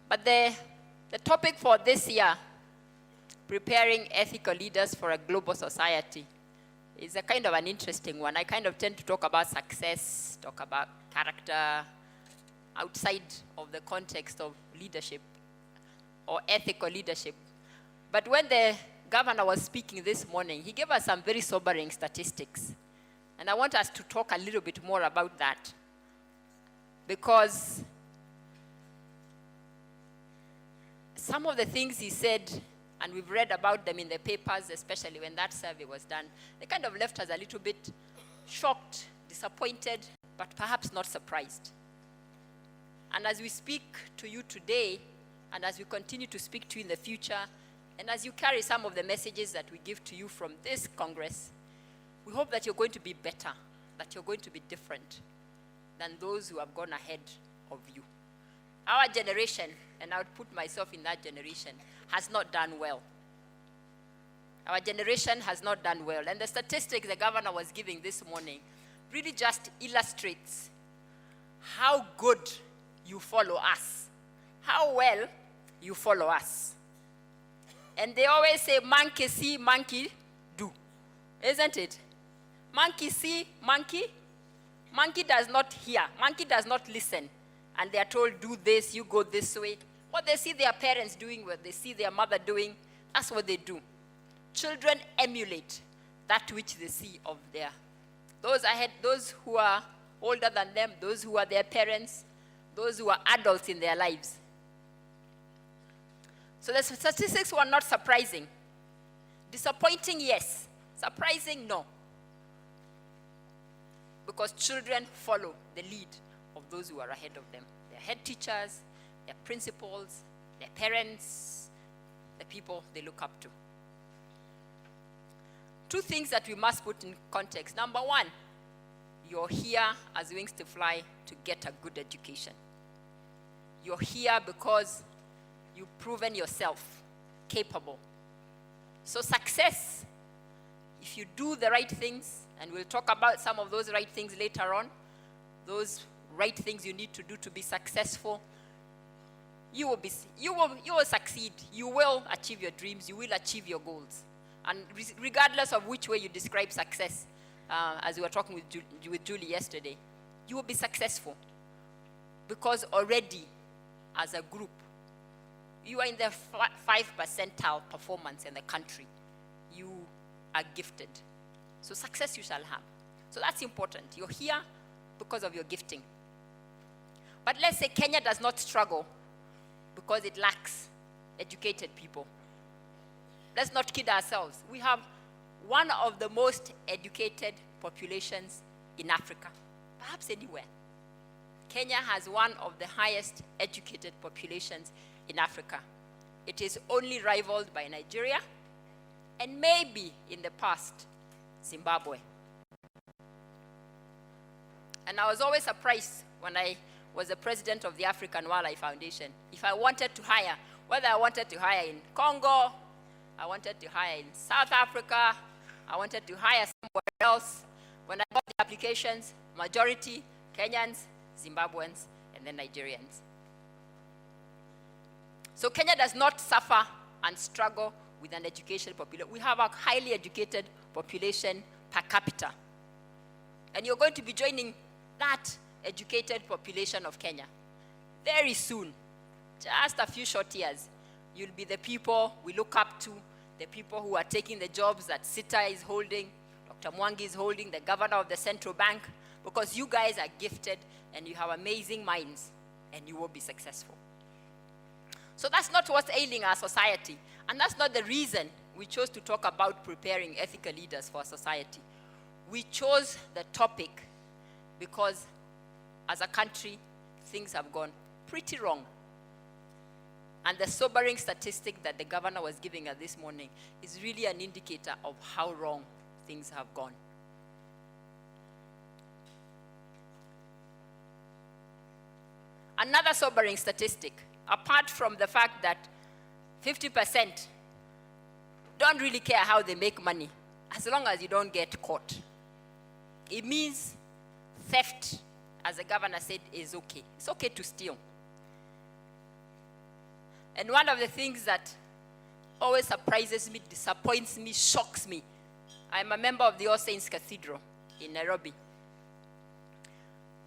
But the topic for this year, preparing ethical leaders for a global society, is a kind of an interesting one. I kind of tend to talk about success, talk about character, outside of the context of leadership or ethical leadership. But when the governor was speaking this morning, he gave us some very sobering statistics. And I want us to talk a little bit more about that. Because some of the things he said, and we've read about them in the papers, especially when that survey was done, they kind of left us a little bit shocked, disappointed, but perhaps not surprised. And as we speak to you today, and as we continue to speak to you in the future, and as you carry some of the messages that we give to you from this Congress, we hope that you're going to be better, that you're going to be different than those who have gone ahead of you. Our generation, and I would put myself in that generation, has not done well. Our generation has not done well. And the statistics the governor was giving this morning really just illustrates how good you follow us, how well you follow us. And they always say, monkey see, monkey do. Isn't it? Monkey see, monkey. Monkey does not hear. Monkey does not listen. And they are told, do this, you go this way. What they see their parents doing, what they see their mother doing, that's what they do. Children emulate that which they see of their, those who are older than them, those who are their parents, those who are adults in their lives. So the statistics were not surprising. Disappointing, yes. Surprising, no. Because children follow the lead of those who are ahead of them. Their head teachers, their principals, their parents, the people they look up to. Two things that we must put in context. Number one, you're here as wings to fly to get a good education. You're here because you've proven yourself capable. So success, if you do the right things, and we'll talk about some of those right things later on, those right things you need to do to be successful, you will succeed. You will achieve your dreams. You will achieve your goals. And regardless of which way you describe success, as we were talking with Julie yesterday, you will be successful. Because already, as a group, you are in the 5 percentile performance in the country. You are gifted. So success you shall have. So that's important. You're here because of your gifting. But let's say Kenya does not struggle because it lacks educated people. Let's not kid ourselves. We have one of the most educated populations in Africa, perhaps anywhere. Kenya has one of the highest educated populations in Africa. It is only rivaled by Nigeria and maybe in the past, Zimbabwe. And I was always surprised when I was the president of the African Wildlife Foundation. If I wanted to hire, whether I wanted to hire in Congo, I wanted to hire in South Africa, I wanted to hire somewhere else, when I got the applications, majority Kenyans, Zimbabweans, and then Nigerians. So Kenya does not suffer and struggle with an educated population. We have a highly educated population per capita. And you're going to be joining that educated population of Kenya very soon. Just a few short years. You'll be the people we look up to, the people who are taking the jobs that Sita is holding, Dr. Mwangi is holding, the governor of the central bank, because you guys are gifted and you have amazing minds and you will be successful. So that's not what's ailing our society. And that's not the reason we chose to talk about preparing ethical leaders for society. We chose the topic because as a country, things have gone pretty wrong. And the sobering statistic that the governor was giving us this morning is really an indicator of how wrong things have gone. Another sobering statistic, apart from the fact that 50% don't really care how they make money, as long as you don't get caught. It means theft, as the governor said, is okay. It's okay to steal. And one of the things that always surprises me, disappoints me, shocks me, I'm a member of the All Saints Cathedral in Nairobi.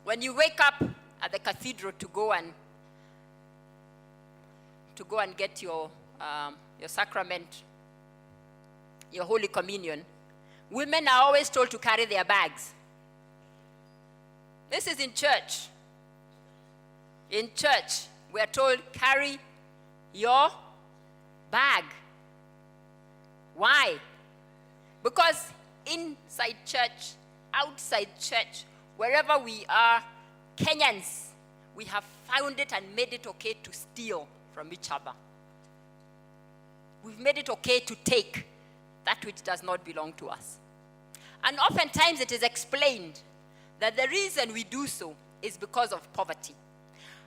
When you wake up at the cathedral to go and get your sacrament, your Holy Communion, women are always told to carry their bags. This is in church. In church, we are told, carry your bag. Why? Because inside church, outside church, wherever we are, Kenyans, we have found it and made it okay to steal from each other. We've made it okay to take that which does not belong to us. And oftentimes it is explained that the reason we do so is because of poverty.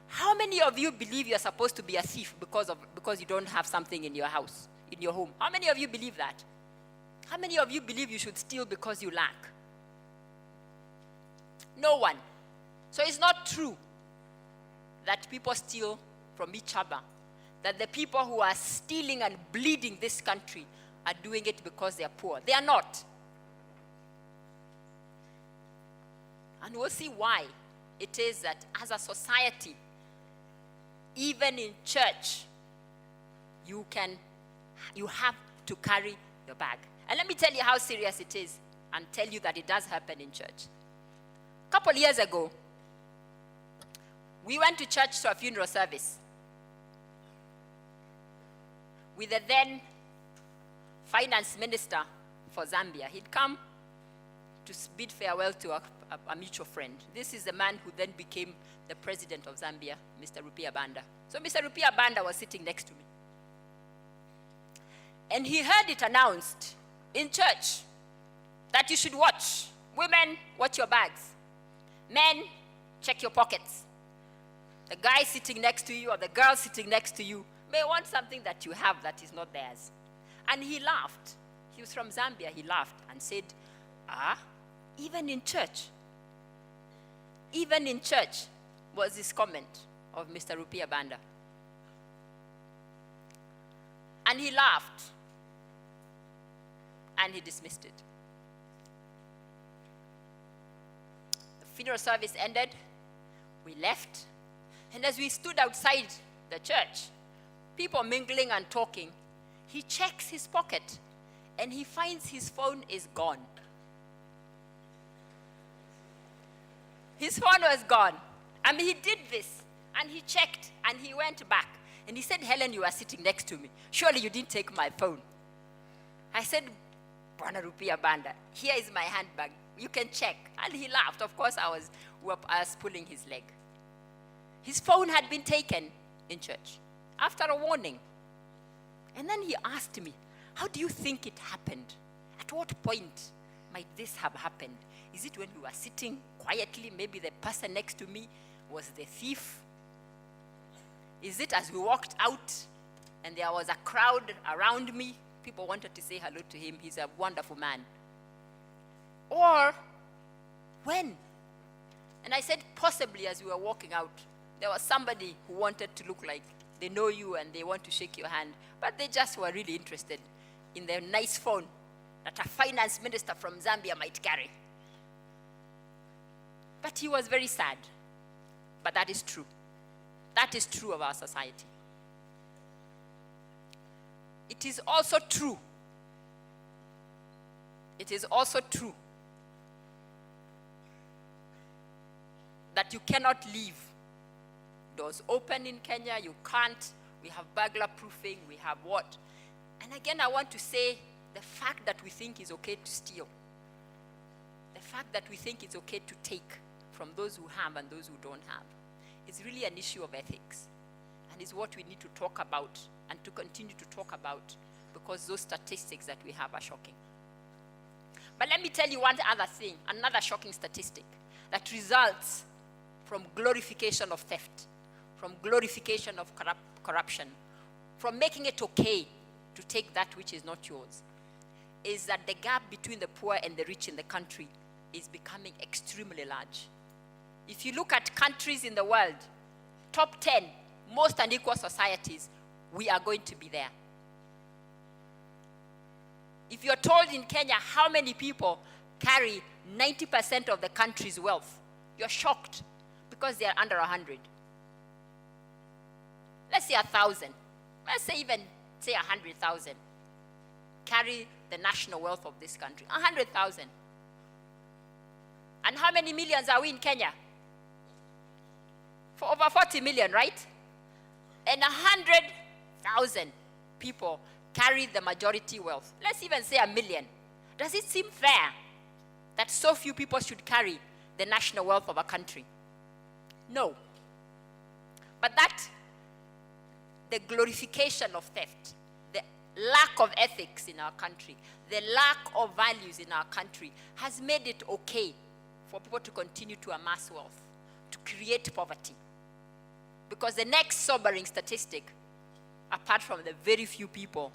How many of you believe you're supposed to be a thief because you don't have something in your house, in your home? How many of you believe that? How many of you believe you should steal because you lack? No one. So it's not true that people steal from each other, that the people who are stealing and bleeding this country are doing it because they are poor. They are not. And we'll see why it is that as a society, even in church, you have to carry your bag. And let me tell you how serious it is and tell you that it does happen in church. A couple years ago, we went to church to a funeral service with the then finance minister for Zambia. He'd come to bid farewell to a mutual friend. This is the man who then became the president of Zambia, Mr. Rupia Banda. So Mr. Rupia Banda was sitting next to me. And he heard it announced in church that you should watch. Women, watch your bags. Men, check your pockets. The guy sitting next to you or the girl sitting next to you may want something that you have that is not theirs. And he laughed. He was from Zambia. He laughed and said, even in church was this comment of Mr. Rupia Banda. And he laughed. And he dismissed it. The funeral service ended. We left. And as we stood outside the church, people mingling and talking, he checks his pocket and he finds his phone is gone. His phone was gone. I mean, he did this and he checked and he went back. And he said, Helen, you are sitting next to me. Surely you didn't take my phone. I said, Bwana Rupia Banda, here is my handbag. You can check. And he laughed. Of course, I was pulling his leg. His phone had been taken in church after a warning. And then he asked me, how do you think it happened? At what point might this have happened? Is it when we were sitting quietly? Maybe the person next to me was the thief? Is it as we walked out and there was a crowd around me? People wanted to say hello to him. He's a wonderful man. Or when? And I said, possibly as we were walking out, there was somebody who wanted to look like they know you and they want to shake your hand, but they just were really interested in their nice phone that a finance minister from Zambia might carry. But he was very sad. But that is true. That is true of our society. It is also true. It is also true that you cannot leave doors open in Kenya. You can't. We have burglar proofing. We have what? And again, I want to say the fact that we think it's okay to steal, the fact that we think it's okay to take from those who have and those who don't have, is really an issue of ethics. And is what we need to talk about and to continue to talk about, because those statistics that we have are shocking. But let me tell you one other thing, another shocking statistic that results from glorification of theft, from glorification of corruption, from making it okay to take that which is not yours, is that the gap between the poor and the rich in the country is becoming extremely large. If you look at countries in the world, top 10 most unequal societies, we are going to be there. If you're told in Kenya how many people carry 90% of the country's wealth, you're shocked because they are under 100. Let's say 1,000. Let's say even 100,000 carry the national wealth of this country. 100,000. And how many millions are we in Kenya? For over 40 million, right? And 100,000 people carry the majority wealth. Let's even say 1 million. Does it seem fair that so few people should carry the national wealth of a country? No. But that, the glorification of theft, the lack of ethics in our country, the lack of values in our country has made it okay for people to continue to amass wealth, to create poverty. Because the next sobering statistic, apart from the very few people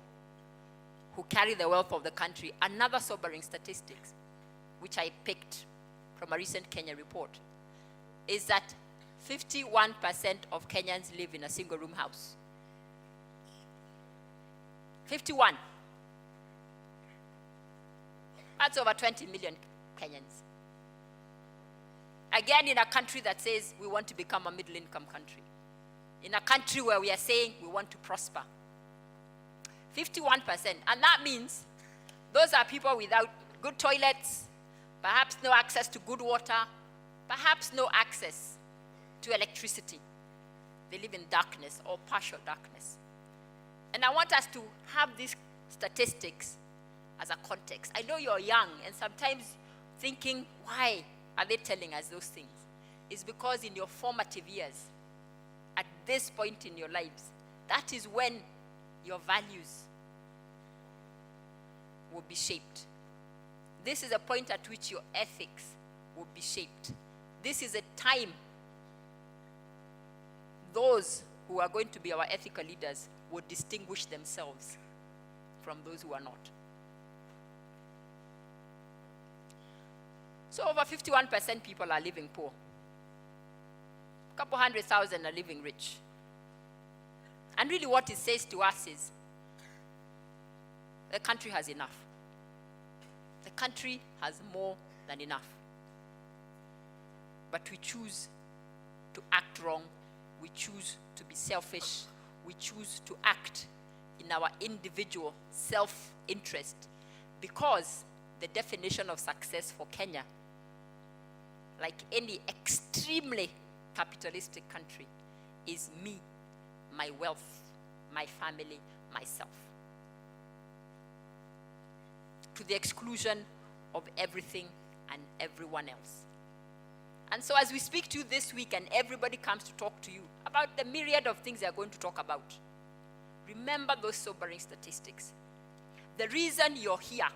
who carry the wealth of the country, another sobering statistics, which I picked from a recent Kenya report, is that 51% of Kenyans live in a single-room house. 51. That's over 20 million Kenyans. Again, in a country that says we want to become a middle-income country. In a country where we are saying we want to prosper. 51%. And that means those are people without good toilets, perhaps no access to good water, perhaps no access to electricity. They live in darkness or partial darkness. And I want us to have these statistics as a context. I know you're young and sometimes thinking, why are they telling us those things? It's because in your formative years, at this point in your lives, that is when your values will be shaped. This is a point at which your ethics will be shaped. This is a time those who are going to be our ethical leaders will distinguish themselves from those who are not. So over 51% people are living poor. A couple 100,000 are living rich. And really what it says to us is, the country has enough. The country has more than enough. But we choose to act wrong. We choose to be selfish. We choose to act in our individual self-interest because the definition of success for Kenya, like any extremely capitalistic country, is me, my wealth, my family, myself. To the exclusion of everything and everyone else. And so as we speak to you this week and everybody comes to talk to you about the myriad of things they're going to talk about, remember those sobering statistics. The reason you're here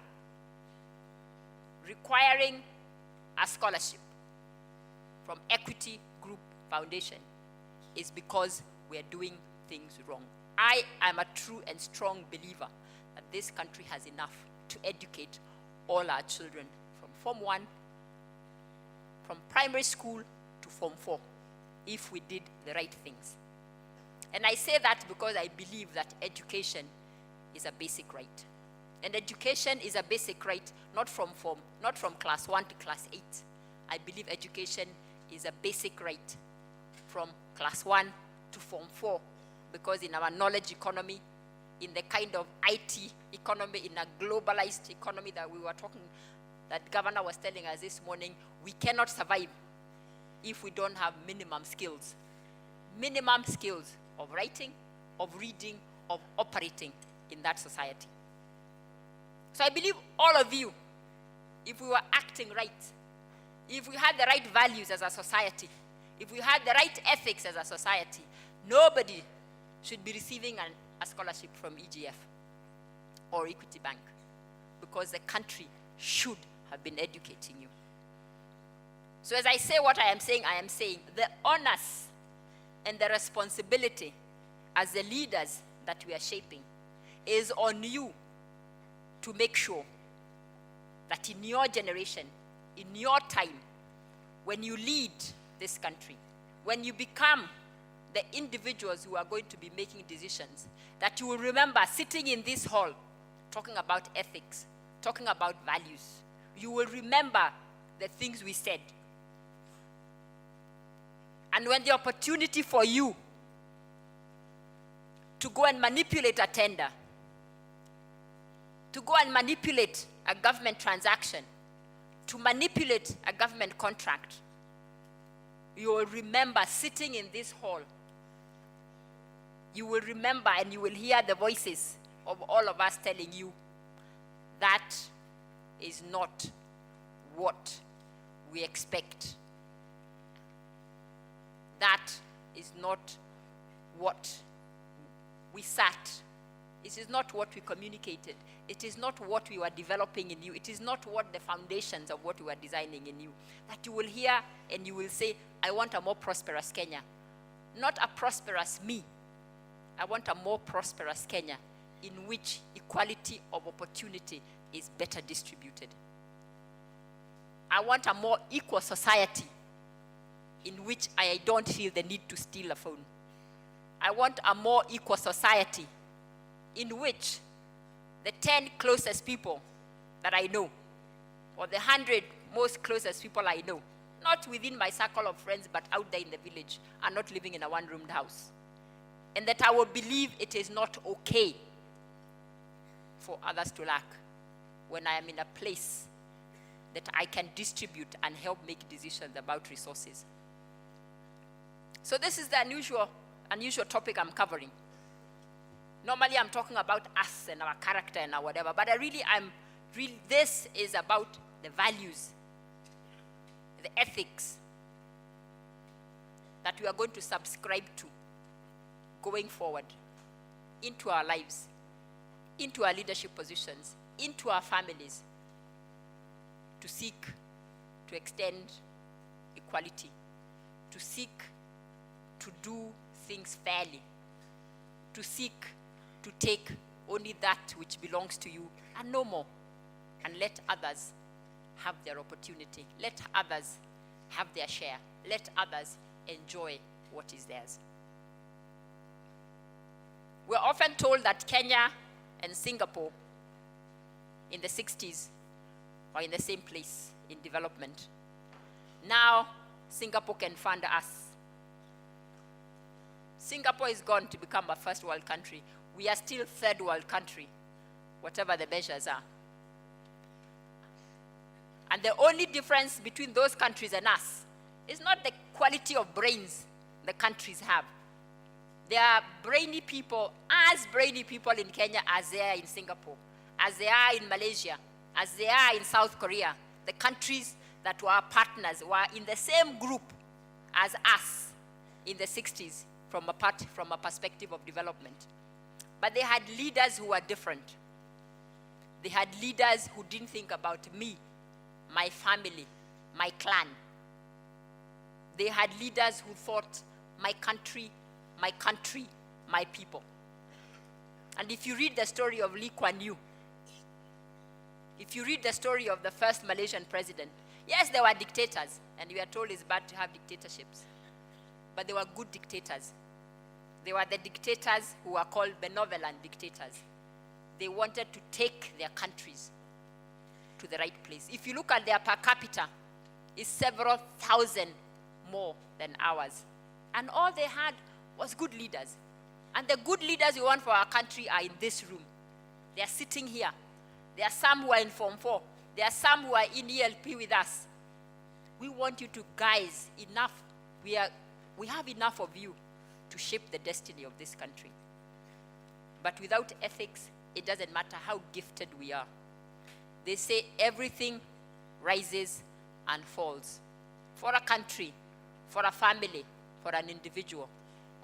requiring a scholarship from Equity Group Foundation is because we're doing things wrong. I am a true and strong believer that this country has enough to educate all our children from Form 1, from primary school to Form 4, if we did the right things. And I say that because I believe that education is a basic right. And education is a basic right, not from class 1 to class 8. I believe education is a basic right from class 1 to Form 4, because in our knowledge economy, in the kind of IT economy, in a globalized economy that we were talking, that Governor was telling us this morning, we cannot survive if we don't have minimum skills. Minimum skills of writing, of reading, of operating in that society. So I believe all of you, if we were acting right, if we had the right values as a society, if we had the right ethics as a society, nobody should be receiving a scholarship from EGF or Equity Bank, because the country should have been educating you. So as I say what I am saying the onus and the responsibility as the leaders that we are shaping is on you to make sure that in your generation, in your time, when you lead this country, when you become the individuals who are going to be making decisions, that you will remember sitting in this hall, talking about ethics, talking about values. You will remember the things we said. And when the opportunity for you to go and manipulate a tender, to go and manipulate a government transaction, to manipulate a government contract, you will remember sitting in this hall. You will remember and you will hear the voices of all of us telling you that is not what we expect. That is not what we sat. It is not what we communicated. It is not what we were developing in you. It is not what the foundations of what we were designing in you. That you will hear and you will say, I want a more prosperous Kenya. Not a prosperous me. I want a more prosperous Kenya in which equality of opportunity is better distributed. I want a more equal society in which I don't feel the need to steal a phone. I want a more equal society in which the 10 closest people that I know, or the 100 most closest people I know, not within my circle of friends, but out there in the village, are not living in a one-roomed house. And that I will believe it is not okay for others to lack when I am in a place that I can distribute and help make decisions about resources. So this is the unusual topic I'm covering. Normally I'm talking about us and our character and our whatever, but this is about the values, the ethics that we are going to subscribe to going forward into our lives, into our leadership positions, into our families, to seek to extend equality, to seek to do things fairly, to seek to take only that which belongs to you and no more, and let others have their opportunity. Let others have their share. Let others enjoy what is theirs. We're often told that Kenya and Singapore in the 60s are in the same place in development. Now, Singapore can fund us. Singapore is gone to become a first world country. We are still third world country, whatever the measures are. And the only difference between those countries and us is not the quality of brains the countries have. There are brainy people, as brainy people in Kenya as they are in Singapore, as they are in Malaysia, as they are in South Korea. The countries that were partners were in the same group as us in the 60s from a perspective of development. But they had leaders who were different. They had leaders who didn't think about me, my family, my clan. They had leaders who thought my country, my people. And if you read the story of Lee Kuan Yew, if you read the story of the first Malaysian president, yes, there were dictators, and we are told it's bad to have dictatorships, but they were good dictators. They were the dictators who were called benevolent dictators. They wanted to take their countries to the right place. If you look at their per capita, it's several thousand more than ours. And all they had was good leaders. And the good leaders we want for our country are in this room. They are sitting here. There are some who are in Form 4. There are some who are in ELP with us. We want you to, guys, enough. We have enough of you to shape the destiny of this country. But without ethics, it doesn't matter how gifted we are. They say everything rises and falls. For a country, for a family, for an individual,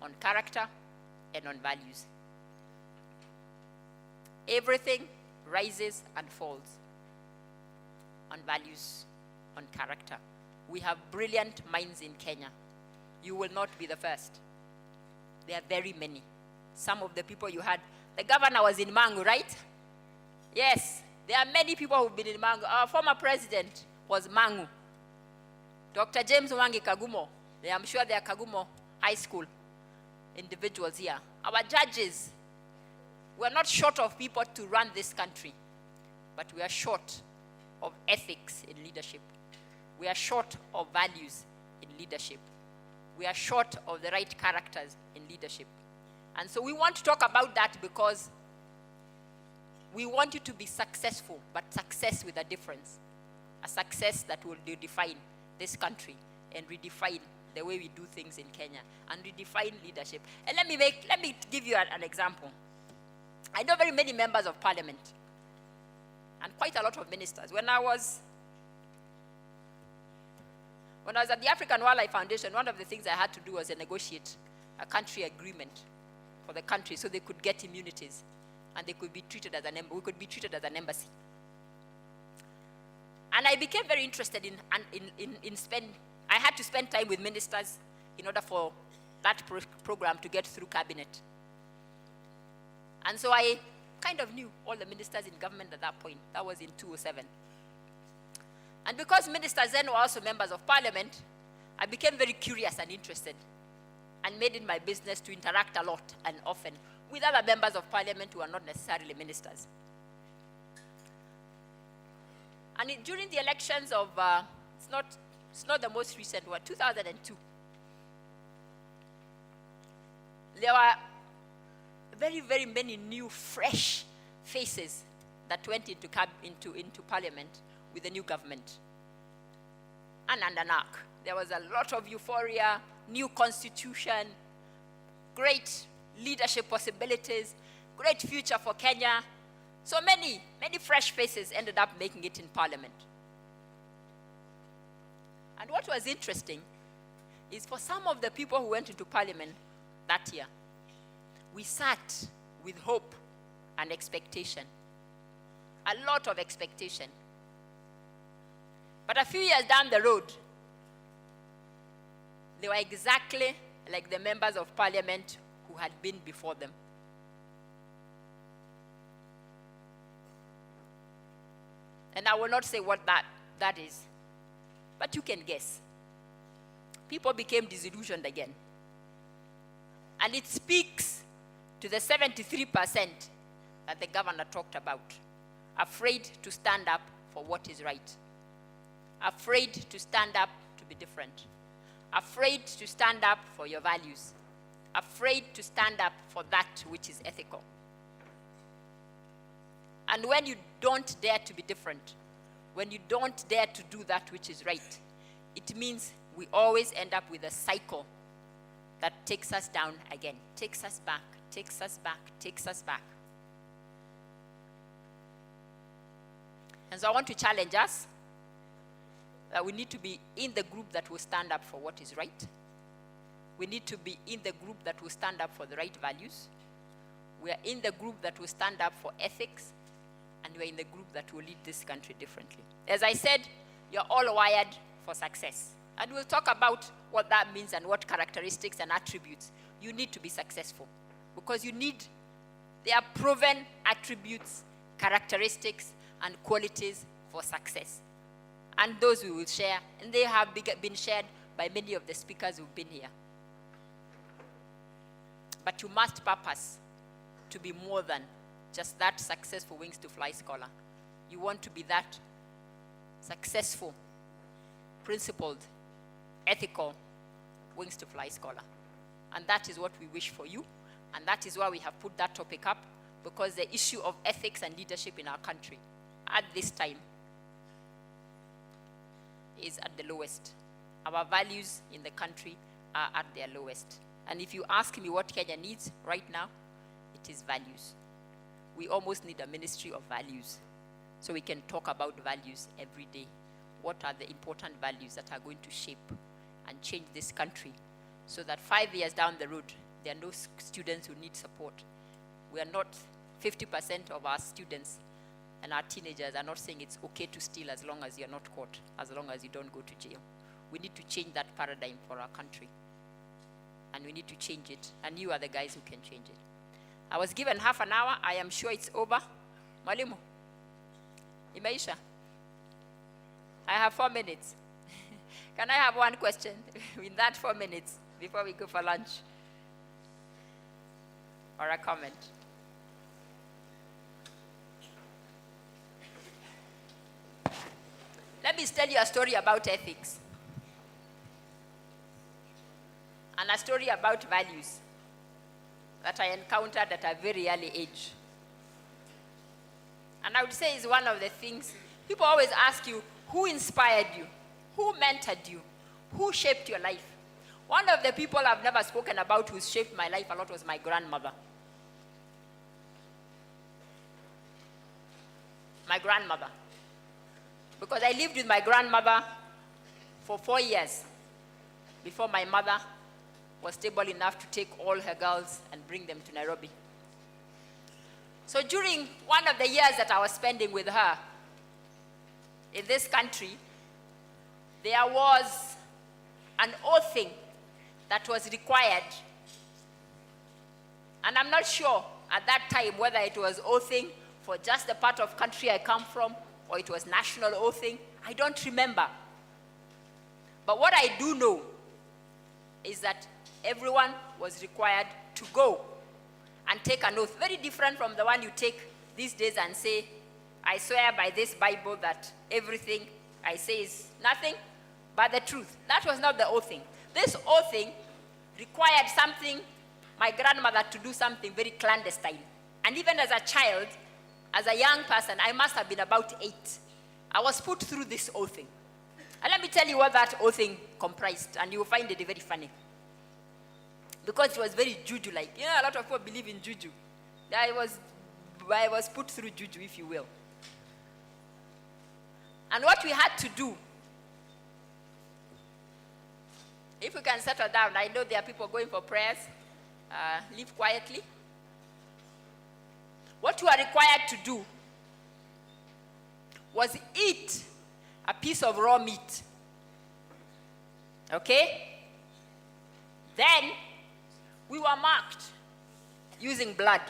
on character and on values. Everything rises and falls on values, on character. We have brilliant minds in Kenya. You will not be the first. There are very many. Some of the people you had, the governor was in Mangu, right? Yes, there are many people who've been in Mangu. Our former president was Mangu. Dr. James Mwangi Kagumo, I'm sure they are Kagumo High School. individuals here. Our judges, we're not short of people to run this country, but we are short of ethics in leadership. We are short of values in leadership. We are short of the right characters in leadership. And so we want to talk about that because we want you to be successful, but success with a difference. A success that will redefine this country and redefine the way we do things in Kenya and redefine leadership. And let me give you an example. I know very many members of parliament and quite a lot of ministers. When I was at the African Wildlife Foundation, one of the things I had to do was to negotiate a country agreement for the country so they could get immunities and they could be treated as we could be treated as an embassy. And I became very interested I had to spend time with ministers in order for that program to get through cabinet. And so I kind of knew all the ministers in government at that point. That was in 2007. And because ministers then were also members of parliament, I became very curious and interested and made it my business to interact a lot and often with other members of parliament who are not necessarily ministers. And during the elections of, it's not the most recent one, 2002, there were very, very many new, fresh faces that went into parliament with the new government. And there was a lot of euphoria, new constitution, great leadership possibilities, great future for Kenya. So many fresh faces ended up making it in parliament. And what was interesting is for some of the people who went into parliament that year, we sat with hope and expectation. A lot of expectation. But a few years down the road, they were exactly like the members of parliament who had been before them. And I will not say what that is, but you can guess. People became disillusioned again. And it speaks to the 73% that the governor talked about, afraid to stand up for what is right, afraid to stand up to be different, afraid to stand up for your values, afraid to stand up for that which is ethical. And when you don't dare to be different, when you don't dare to do that which is right, it means we always end up with a cycle that takes us down again, takes us back, takes us back, takes us back. And so I want to challenge us that we need to be in the group that will stand up for what is right. We need to be in the group that will stand up for the right values. We are in the group that will stand up for ethics. And we're in the group that will lead this country differently. As I said, you're all wired for success. And we'll talk about what that means and what characteristics and attributes you need to be successful. Because there are proven attributes, characteristics, and qualities for success. And those we will share, and they have been shared by many of the speakers who've been here. But you must purpose to be more than just that successful Wings to Fly scholar. You want to be that successful, principled, ethical Wings to Fly scholar. And that is what we wish for you. And that is why we have put that topic up, because the issue of ethics and leadership in our country at this time is at the lowest. Our values in the country are at their lowest. And if you ask me what Kenya needs right now, it is values. We almost need a ministry of values so we can talk about values every day. What are the important values that are going to shape and change this country so that 5 years down the road, there are no students who need support. We are not 50% of our students and our teenagers are not saying it's okay to steal as long as you're not caught, as long as you don't go to jail. We need to change that paradigm for our country. And we need to change it. And you are the guys who can change it. I was given half an hour. I am sure it's over. Mwalimu, imeisha? I have 4 minutes. Can I have one question in that 4 minutes before we go for lunch? or a comment? Let me tell you a story about ethics. And a story about values that I encountered at a very early age. And I would say is one of the things, people always ask you, who inspired you? Who mentored you? Who shaped your life? One of the people I've never spoken about who shaped my life a lot was my grandmother. My grandmother. Because I lived with my grandmother for 4 years before my mother was stable enough to take all her girls and bring them to Nairobi. So during one of the years that I was spending with her in this country, there was an oathing that was required. And I'm not sure at that time whether it was oathing for just the part of country I come from or it was national oathing. I don't remember. But what I do know is that everyone was required to go and take an oath, very different from the one you take these days and say, I swear by this Bible that everything I say is nothing but the truth. That was not the oathing. This oathing required something, my grandmother to do something very clandestine. And even as a child, as a young person, I must have been about 8. I was put through this oathing. And let me tell you what that oathing comprised, and you will find it very funny. Because it was very juju-like. You know, a lot of people believe in juju. I was put through juju, if you will. And what we had to do, if we can settle down, I know there are people going for prayers. Live quietly. What you are required to do was eat a piece of raw meat. Okay? Then, we were marked using blood.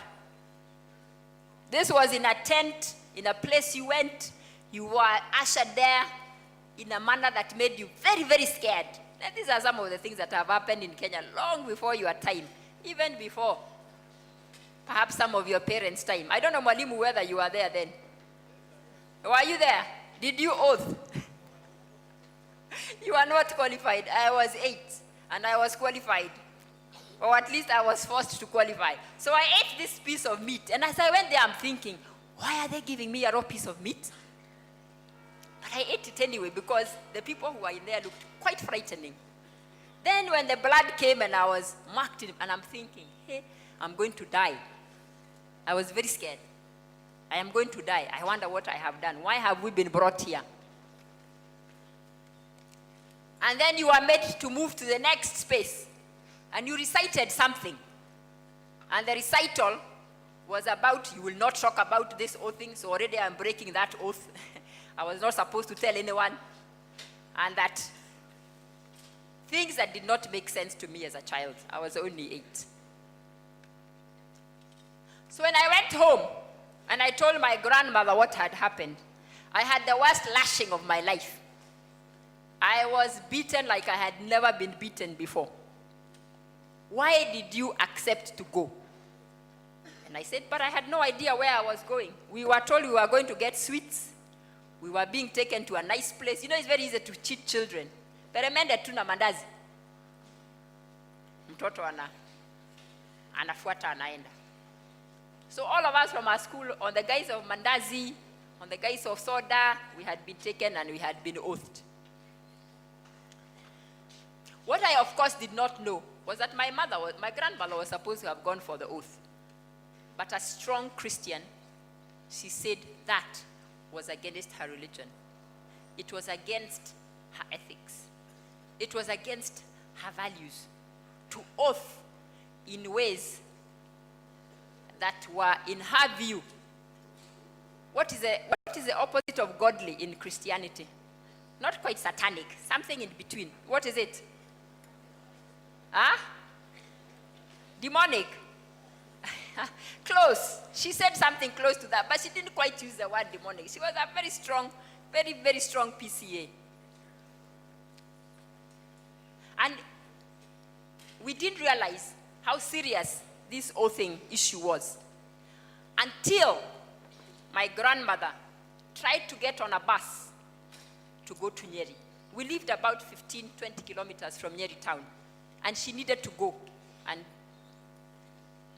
This was in a tent, in a place you went. You were ushered there in a manner that made you very, very scared. And these are some of the things that have happened in Kenya long before your time, even before perhaps some of your parents' time. I don't know, Mwalimu, whether you were there then. Were you there? Did you oath? You are not qualified. I was 8, and I was qualified. Or at least I was forced to qualify. So I ate this piece of meat, and as I went there, I'm thinking, why are they giving me a raw piece of meat? But I ate it anyway because the people who were in there looked quite frightening. Then when the blood came and I was marked in, and I'm thinking, hey, I'm going to die. I was very scared. I am going to die. I wonder what I have done. Why have we been brought here? And then you are made to move to the next space. And you recited something. And the recital was about, you will not talk about this oathing, so already I'm breaking that oath. I was not supposed to tell anyone. And that things that did not make sense to me as a child. I was only 8. So when I went home and I told my grandmother what had happened, I had the worst lashing of my life. I was beaten like I had never been beaten before. Why did you accept to go? And I said, but I had no idea where I was going. We were told we were going to get sweets. We were being taken to a nice place. You know, it's very easy to cheat children. Peremende tuna mandazi. Mtoto anafuata anaenda. So all of us from our school, on the guise of mandazi, on the guise of soda, we had been taken and we had been oathed. What I, of course, did not know was that my grandmother was supposed to have gone for the oath. But a strong Christian, she said that was against her religion. It was against her ethics. It was against her values to oath in ways that were, in her view, what is the opposite of godly in Christianity? Not quite satanic, something in between. What is it? Demonic. Close. She said something close to that, but she didn't quite use the word demonic. She was a very strong, very, very strong PCA. And we didn't realize how serious this oathing issue was. Until my grandmother tried to get on a bus to go to Nyeri. We lived about 15, 20 kilometers from Nyeri town. And she needed to go and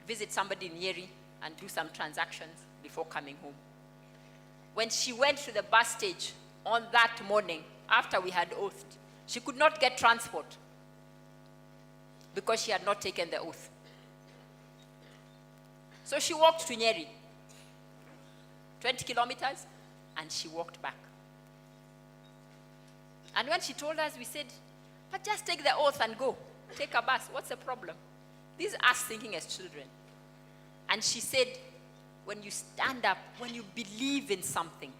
visit somebody in Nyeri and do some transactions before coming home. When she went to the bus stage on that morning, after we had oathed, she could not get transport because she had not taken the oath. So she walked to Nyeri, 20 kilometers, and she walked back. And when she told us, we said, but just take the oath and go. Take a bus. What's the problem? This is us thinking as children. And she said, when you stand up, when you believe in something,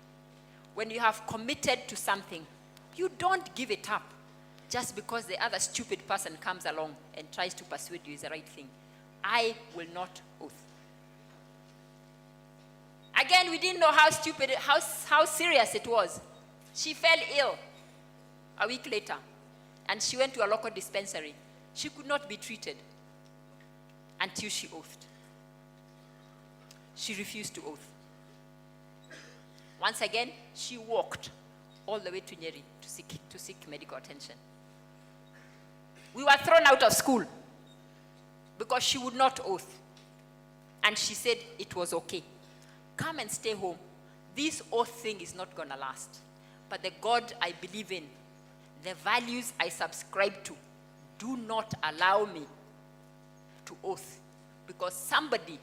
when you have committed to something, you don't give it up just because the other stupid person comes along and tries to persuade you is the right thing. I will not oath. Again, we didn't know how stupid, how serious it was. She fell ill a week later, and she went to a local dispensary. She could not be treated until she oathed. She refused to oath. Once again, she walked all the way to Nyeri to seek medical attention. We were thrown out of school because she would not oath. And she said it was okay. Come and stay home. This oath thing is not going to last. But the God I believe in, the values I subscribe to, do not allow me to oath, because somebody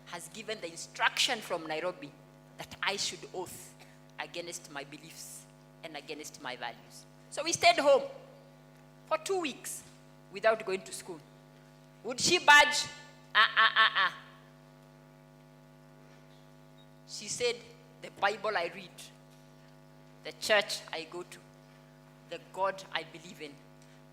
has given the instruction from Nairobi that I should oath against my beliefs and against my values. So we stayed home for 2 weeks without going to school. Would she budge? She said, the Bible I read, the church I go to, the God I believe in,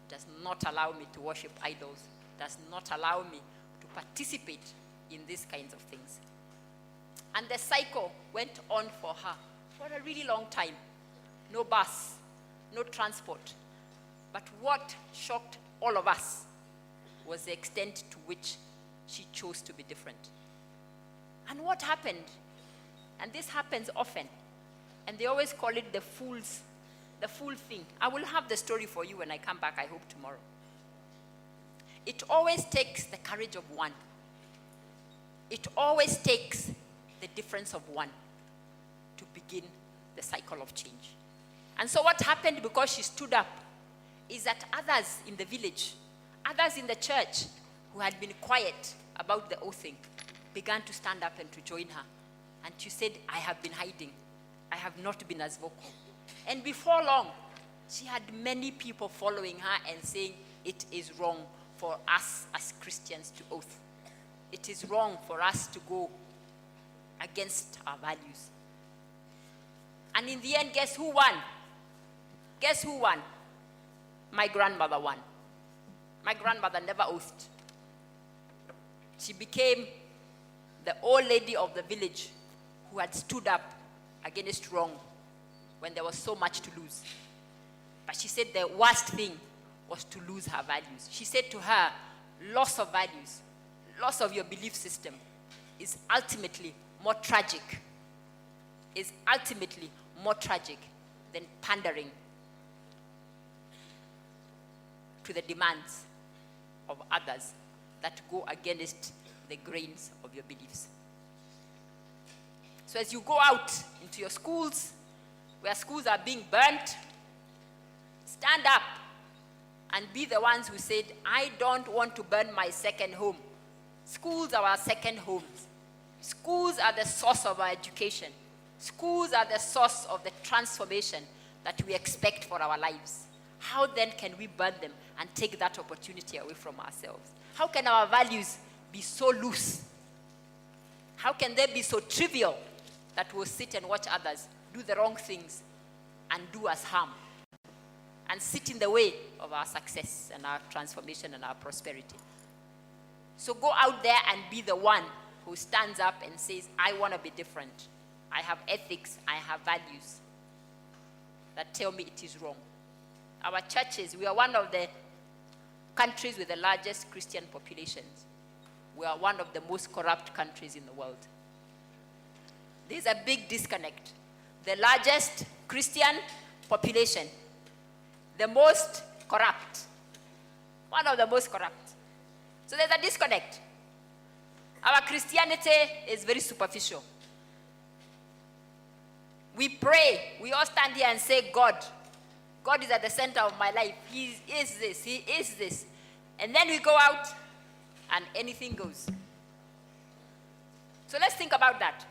does not allow me to worship idols, does not allow me to participate in these kinds of things. And the cycle went on for her for a really long time. No bus, no transport. But what shocked all of us was the extent to which she chose to be different. And what happened, and this happens often, and they always call it the fool thing. I will have the story for you when I come back, I hope tomorrow. It always takes the courage of one. It always takes the difference of one to begin the cycle of change. And so what happened, because she stood up, is that others in the village, others in the church who had been quiet about the oathing began to stand up and to join her. And she said, I have been hiding. I have not been as vocal. And before long, she had many people following her and saying, it is wrong for us as Christians to oath. It is wrong for us to go against our values. And in the end, guess who won? Guess who won? My grandmother won. My grandmother never oathed. She became the old lady of the village who had stood up against wrong when there was so much to lose. But she said the worst thing was to lose her values. She said to her, loss of values, loss of your belief system is ultimately more tragic, than pandering to the demands of others that go against the grains of your beliefs. So as you go out into your schools, where schools are being burnt, stand up and be the ones who said, I don't want to burn my second home. Schools are our second homes. Schools are the source of our education. Schools are the source of the transformation that we expect for our lives. How then can we burn them and take that opportunity away from ourselves? How can our values be so loose? How can they be so trivial that we'll sit and watch others do the wrong things and do us harm and sit in the way of our success and our transformation and our prosperity? So go out there and be the one who stands up and says, I want to be different. I have ethics, I have values that tell me it is wrong. Our churches, we are one of the countries with the largest Christian populations. we are one of the most corrupt countries in the world. There's a big disconnect. The largest Christian population, the most corrupt, one of the most corrupt. So there's a disconnect. Our Christianity is very superficial. We pray, we all stand here and say, God is at the center of my life. He is this, He is this. And then we go out and anything goes. So let's think about that.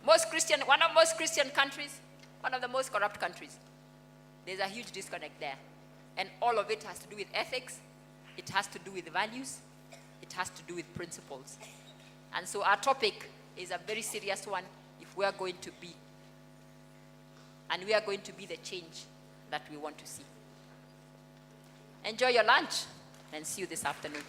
One of most Christian countries, one of the most corrupt countries. There's a huge disconnect there. And all of it has to do with ethics. It has to do with values. It has to do with principles. And so our topic is a very serious one if we are going to be. And we are going to be the change that we want to see. Enjoy your lunch and see you this afternoon.